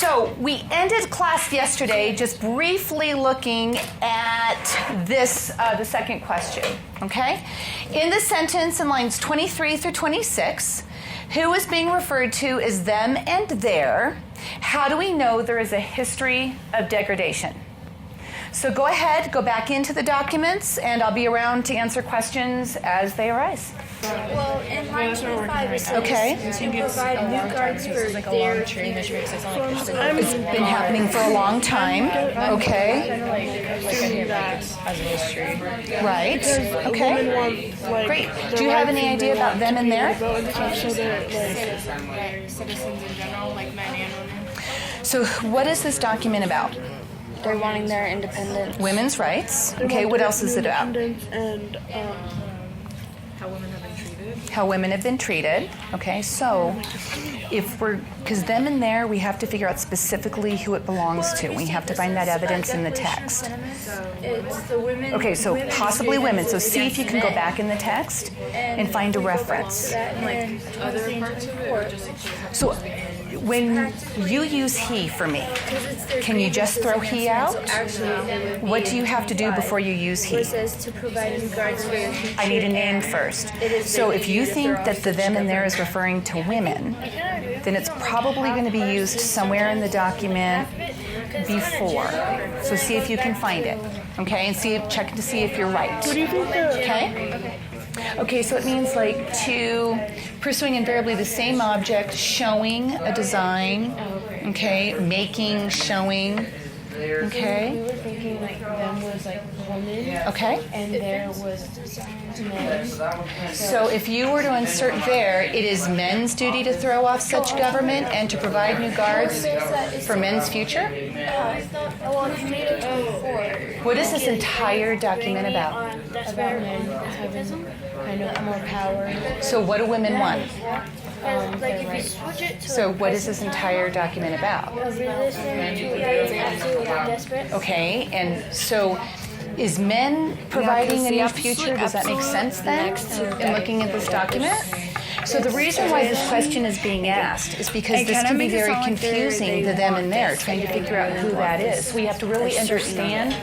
So we ended class yesterday just briefly looking at this, the second question, okay? In the sentence in lines 23 through 26, who is being referred to as them and their? How do we know there is a history of degradation? So go ahead, go back into the documents, and I'll be around to answer questions as they arise. Well, in line 25 it says Okay. to provide new guards for their It's been happening for a long time. Okay. Right. Okay. Great. Do you have any idea about them and their? citizens in general, like men and women. So what is this document about? They're wanting their independence. Women's rights. Okay, what else is it about? And How women have been treated. Okay, so because them and their, we have to figure out specifically who it belongs to. We have to find that evidence in the text. It's the women. Okay, so possibly women. So see if you can go back in the text and find a reference. Other parts of it, or just So when you use he for me, can you just throw he out? What do you have to do before you use he? It says to provide new guards for your future. I need a name first. So if you think that the them and there is referring to women, then it's probably going to be used somewhere in the document before. So see if you can find it, okay? And check to see if you're right. what do you think Okay? Okay, so it means like to pursuing invariably the same object, showing a design, okay, making, showing, okay. We were thinking like them was like woman, Okay. and there was men. So if you were to insert there, it is men's duty to throw off such government and to provide new guards for men's future? Well, you made it 24. What is this entire document about? That's About where men having kind of more power. So what do women want? like if you switch it to So what is this entire document about? desperate. Okay, and so is men providing a new future? Does that make sense then in looking at this document? So the reason why this question is being asked is because this can be very confusing to them and there, trying to figure out who that is. We have to really understand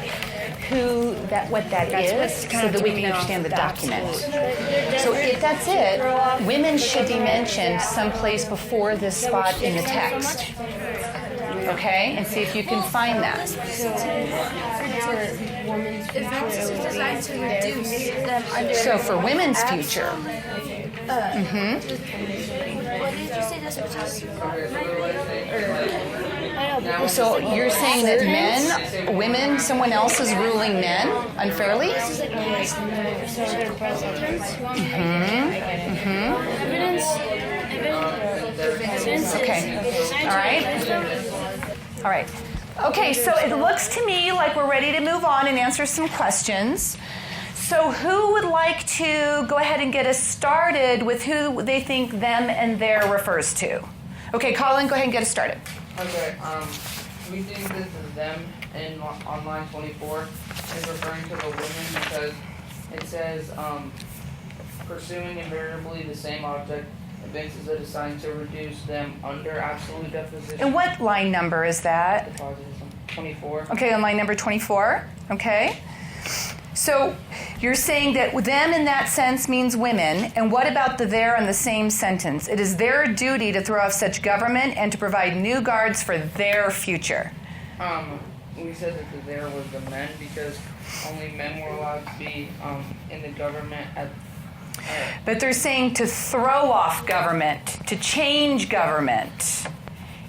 what that is so that we can understand the document. So if that's it, women should be mentioned someplace before this spot in the text. Okay? And see if you can find that. It's designed to reduce them under. So for women's future, What did you say this was? so you're saying that men, women, someone else is ruling men unfairly? Okay. All right. Okay, so it looks to me like we're ready to move on and answer some questions. So who would like to go ahead and get us started with who they think them and their refers to? Okay, Colin, go ahead and get us started. Okay, we think that the them on line 24 is referring to the women because it says pursuing invariably the same object advances it assigned to reduce them under absolute deposition. And what line number is that? Deposits, 24. Okay, on line number 24. Okay. So you're saying that them in that sense means women, and what about the there in the same sentence? It is their duty to throw off such government and to provide new guards for their future. We said that the there was the men because only men were allowed to be in the government at. But they're saying to throw off government, to change government,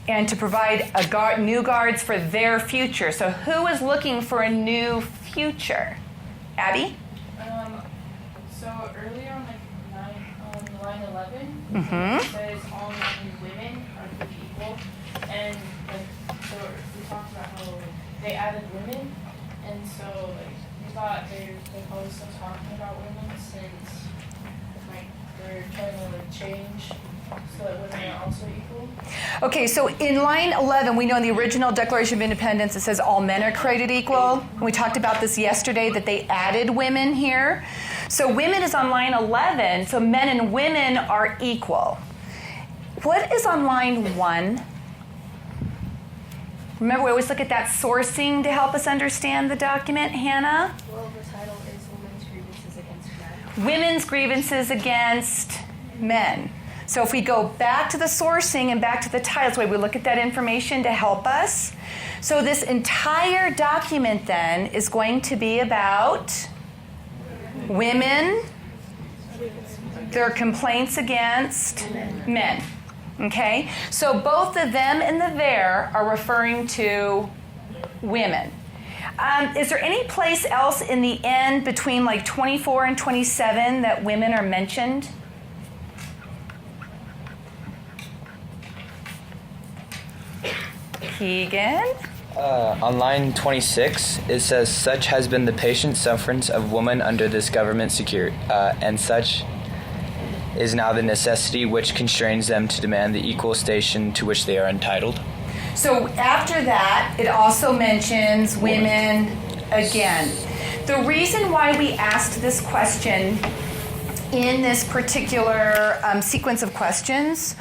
and to provide new guards for their future. So who is looking for a new future? Abby? So earlier on line 11, Mm-hmm. it says all men and women are created equal, and so we talked about how they added women, and so we thought they're probably still talking about women since they're trying to change so that women are also equal. Okay, so in line 11, we know in the original Declaration of Independence it says all men are created equal. We talked about this yesterday that they added women here. So women is on line 11, so men and women are equal. What is on line 1? Remember, we always look at that sourcing to help us understand the document, Hannah? Well, the title is Women's Grievances Against Men. Women's grievances against men. So if we go back to the sourcing and back to the title, that's why we look at that information to help us. So this entire document then is going to be about women, their complaints against men. Okay? So both the them and the their are referring to women. Is there any place else in the end between like 24 and 27 that women are mentioned? Keegan? On line 26, it says, "Such has been the patient sufferance of woman under this government secure, and such is now the necessity which constrains them to demand the equal station to which they are entitled." So after that, it also mentions women again. The reason why we asked this question in this particular sequence of questions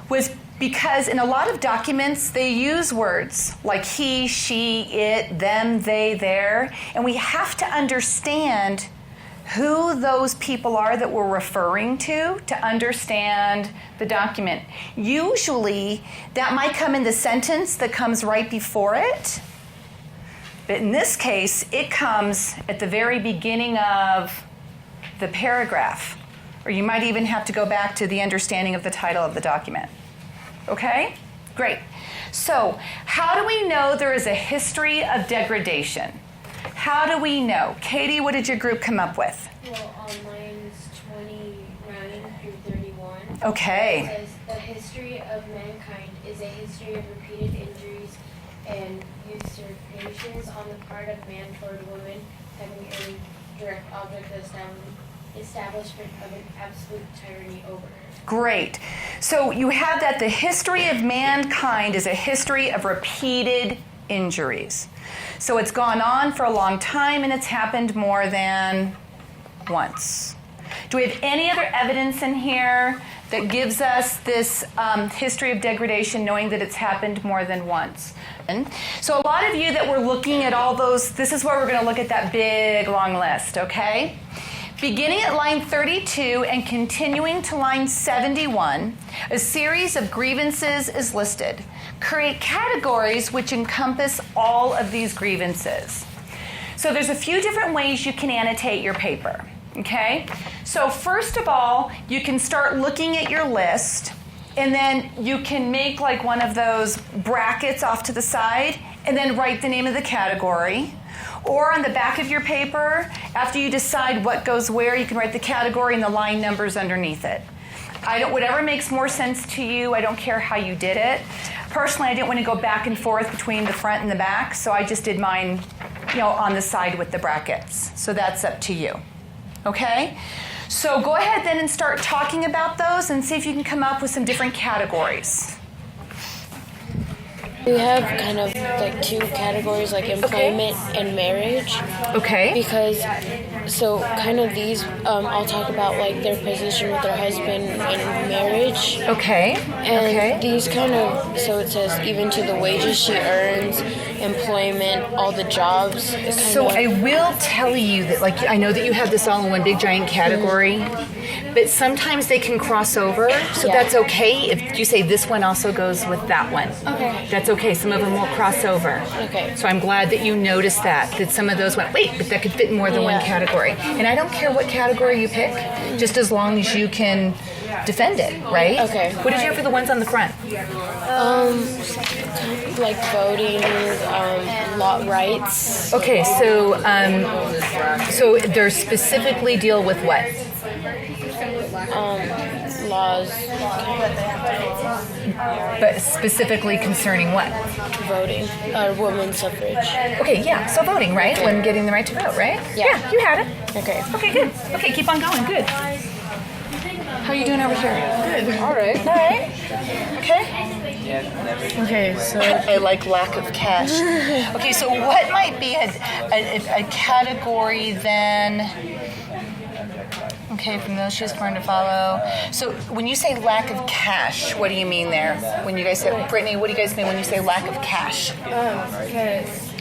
was because in a lot of documents, they use words like he, she, it, them, they, their, and we have to understand who those people are that we're referring to understand the document. Usually, that might come in the sentence that comes right before it, but in this case, it comes at the very beginning of the paragraph, or you might even have to go back to the understanding of the title of the document. Okay? Great. So, how do we know there is a history of degradation? How do we know? Katie, what did your group come up with? Well, on lines 29 through 31, Okay. it says, "The history of mankind is a history of repeated injuries and usurpations on the part of man toward woman, having a direct object of establishment of an absolute tyranny over her." Great. So you have that the history of mankind is a history of repeated injuries. So it's gone on for a long time and it's happened more than once. Do we have any other evidence in here that gives us this history of degradation, knowing that it's happened more than once? So a lot of you that were looking at all those, this is where we're going to look at that big long list, okay? Beginning at line 32 and continuing to line 71, a series of grievances is listed. Create categories which encompass all of these grievances. So there's a few different ways you can annotate your paper, okay? So first of all, you can start looking at your list, and then you can make like one of those brackets off to the side, and then write the name of the category. Or on the back of your paper, after you decide what goes where, you can write the category and the line numbers underneath it. Whatever makes more sense to you, I don't care how you did it. Personally, I didn't want to go back and forth between the front and the back, so I just did mine, on the side with the brackets. So that's up to you. Okay? So go ahead then and start talking about those and see if you can come up with some different categories. We have kind of like two categories, like employment and marriage. Okay. Because, so kind of these, I'll talk about like their position with their husband in marriage. Okay. And these kind of, so it says even to the wages she earns, employment, all the jobs. So I will tell you that, like, I know that you have this all in one big giant category, but sometimes they can cross over, so that's okay if you say this one also goes with that one. Okay. That's okay. Some of them will cross over. Okay. So I'm glad that you noticed that some of those went, wait, but that could fit in more than one category. And I don't care what category you pick, just as long as you can defend it, right? Okay. What did you have for the ones on the front? Like voting, lot rights. Okay, so so they're specifically deal with what? Laws. But specifically concerning what? Voting. Women's suffrage. Okay, yeah, so voting, right? When getting the right to vote, right? Yeah. You had it. Okay. Okay, good. Okay, keep on going. Good. How are you doing over here? Good. All right. All right. Okay. Okay, so I like lack of cash. Okay, so what might be a category then? Okay, from those she was born to follow. So when you say lack of cash, what do you mean there? When you guys say, Brittany, what do you guys mean when you say lack of cash? Because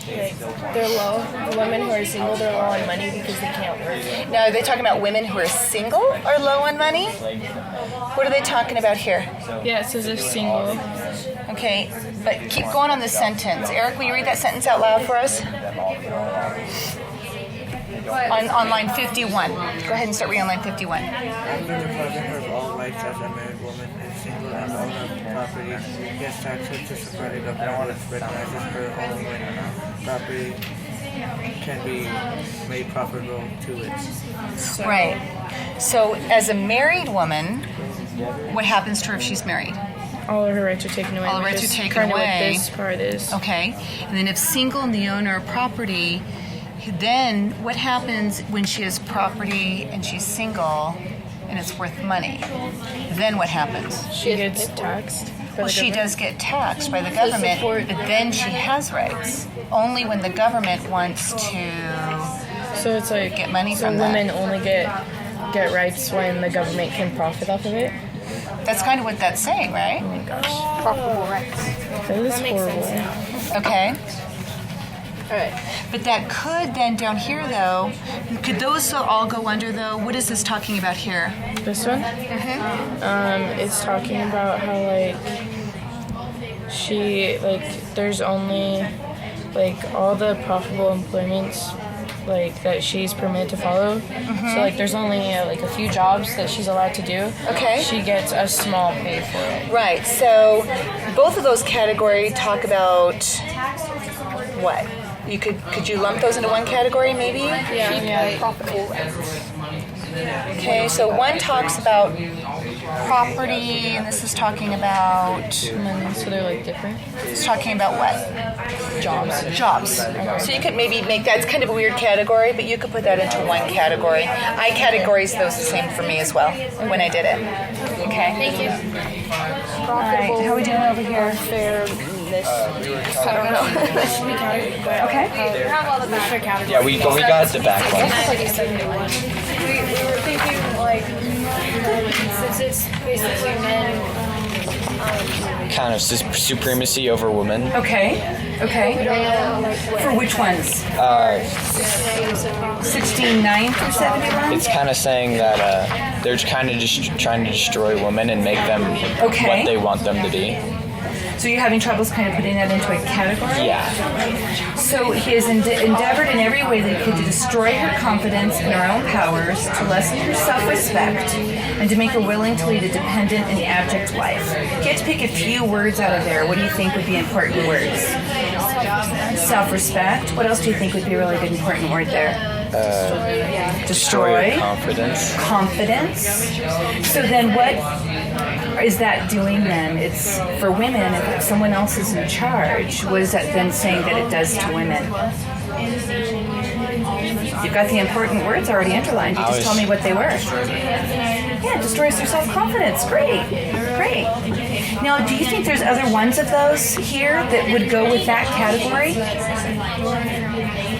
they're low. The women who are single, they're low on money because they can't work. Now, are they talking about women who are single are low on money? What are they talking about here? Yeah, it says they're single. Okay, but keep going on the sentence. Eric, will you read that sentence out loud for us? On line 51. Go ahead and start reading on line 51. After the father of all rights as a married woman is single and owner of property, gets taxes to support the government which recognizes her only when property can be made profitable to it. Right. So as a married woman, what happens to her if she's married? All of her rights are taken away. All the rights are taken kind away. of what this part is. Okay. And then if single and the owner of property, then what happens when she has property and she's single and it's worth money? Then what happens? She gets taxed. Well, she does get taxed by the government, but then she has rights. Only when the government wants to So it's like get money so from that. women only get rights when the government can profit off of it. That's kind of what that's saying, right? Oh my gosh, Profitable rights. that is horrible. Okay. All right. But that could then down here though, could those all go under though? What is this talking about here? This one, it's talking about how like she there's only all the profitable employments that she's permitted to follow. So there's only a few jobs that she's allowed to do. Okay. She gets a small pay for it. Right. So both of those categories talk about what? Could you lump those into one category maybe? Yeah. Profitable rights. Okay, so one talks about property, and this is talking about. Money, so they're different. It's talking about what? Jobs. Jobs. So you could maybe make that. It's kind of a weird category, but you could put that into one category. I categorized those the same for me as well when I did it. Okay. Thank you. All right. How are we doing over here? Fairness. I don't know. Okay. We have all the extra categories. Yeah, we got the back one. We were thinking, since it's basically men, Kind of supremacy over women. Okay. For which ones? 69 through 71? It's kind of saying that they're kind of just trying to destroy women and make them Okay. what they want them to be. So you're having troubles kind of putting that into a category? Yeah. So he has endeavored in every way that he could to destroy her confidence in her own powers, to lessen her self-respect, and to make her willing to lead a dependent and abject life. If you had to pick a few words out of there, what do you think would be important words? Self-respect. What else do you think would be a really good important word there? Destroy your confidence. Confidence. So then what is that doing then? It's for women, if someone else is in charge, what is that then saying that it does to women? You've got the important words already underlined. You just told me what they were. Yeah, it destroys their self-confidence. Great. Now, do you think there's other ones of those here that would go with that category?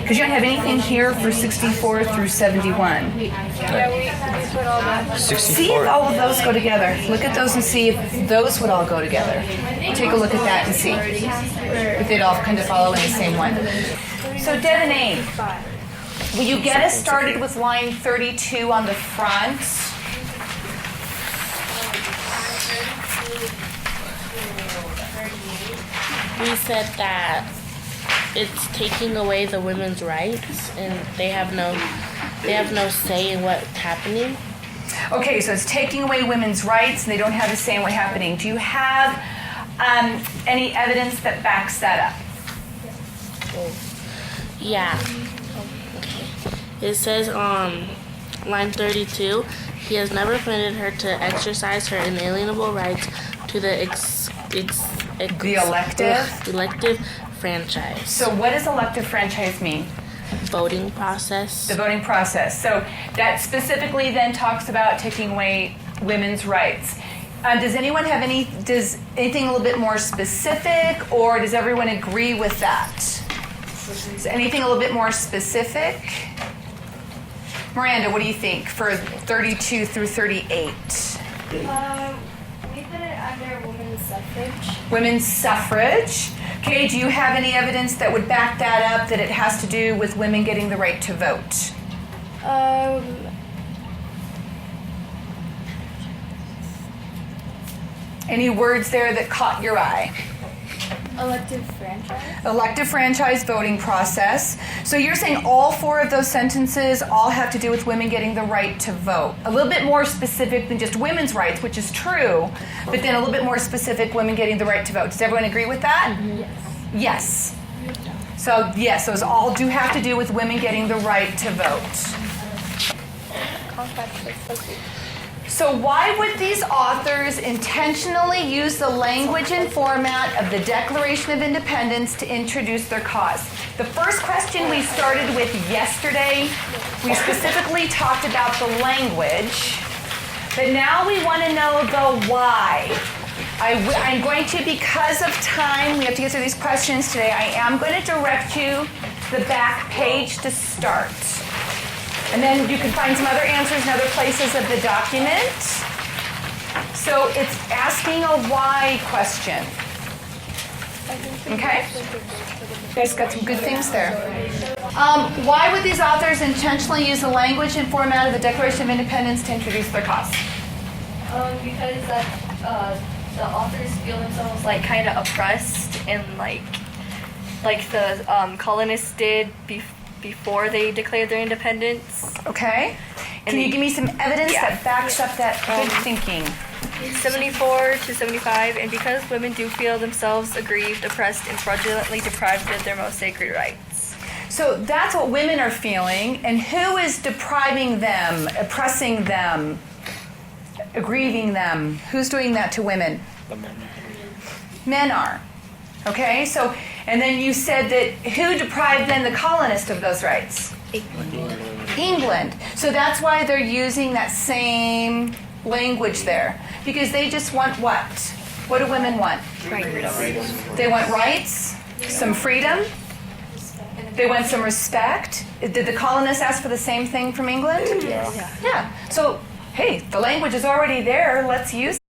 Because you don't have anything here for 64 through 71. yeah, we put all that. See if 64. all of those go together. Look at those and see if those would all go together. Take a look at that and see if they'd all kind of follow in the same one. So Devin, will you get us started with line 32 on the front? We said that it's taking away the women's rights, and they have no say in what's happening. Okay, so it's taking away women's rights, and they don't have a say in what's happening. Do you have any evidence that backs that up? Yeah. Okay. It says on line 32, he has never permitted her to exercise her inalienable rights to the The elective? elective franchise. So what does elective franchise mean? Voting process. The voting process. So that specifically then talks about taking away women's rights. Does anyone have anything a little bit more specific, or does everyone agree with that? Is anything a little bit more specific? Miranda, what do you think for 32 through 38? We put it under women's suffrage. Women's suffrage. Okay, do you have any evidence that would back that up, that it has to do with women getting the right to vote? Any words there that caught your eye? Elective franchise. Elective franchise voting process. So you're saying all 4 of those sentences all have to do with women getting the right to vote. A little bit more specific than just women's rights, which is true, but then a little bit more specific, women getting the right to vote. Does everyone agree with that? Yes. So yes, those all do have to do with women getting the right to vote. So why would these authors intentionally use the language and format of the Declaration of Independence to introduce their cause? The first question we started with yesterday, we specifically talked about the language, but now we want to know the why. I'm going to, because of time, we have to get through these questions today, I am going to direct you to the back page to start. And then you can find some other answers in other places of the document. So it's asking a why question. Okay? You guys got some good things there. Why would these authors intentionally use the language and format of the Declaration of Independence to introduce their cause? Because the authors feel themselves like kind of oppressed and like the colonists did before they declared their independence. Okay. Can you give me some evidence that backs up that good thinking? 74 to 75, and because women do feel themselves aggrieved, oppressed, and fraudulently deprived of their most sacred rights. So that's what women are feeling, and who is depriving them, oppressing them, aggrieving them? Who's doing that to women? The men. Men are. Okay, so, and then you said that who deprived then the colonists of those rights? England. So that's why they're using that same language there. Because they just want what? What do women want? Rights. They want rights, some freedom, they want some respect. Did the colonists ask for the same thing from England? Yeah. Yeah. So, hey, the language is already there. Let's use it.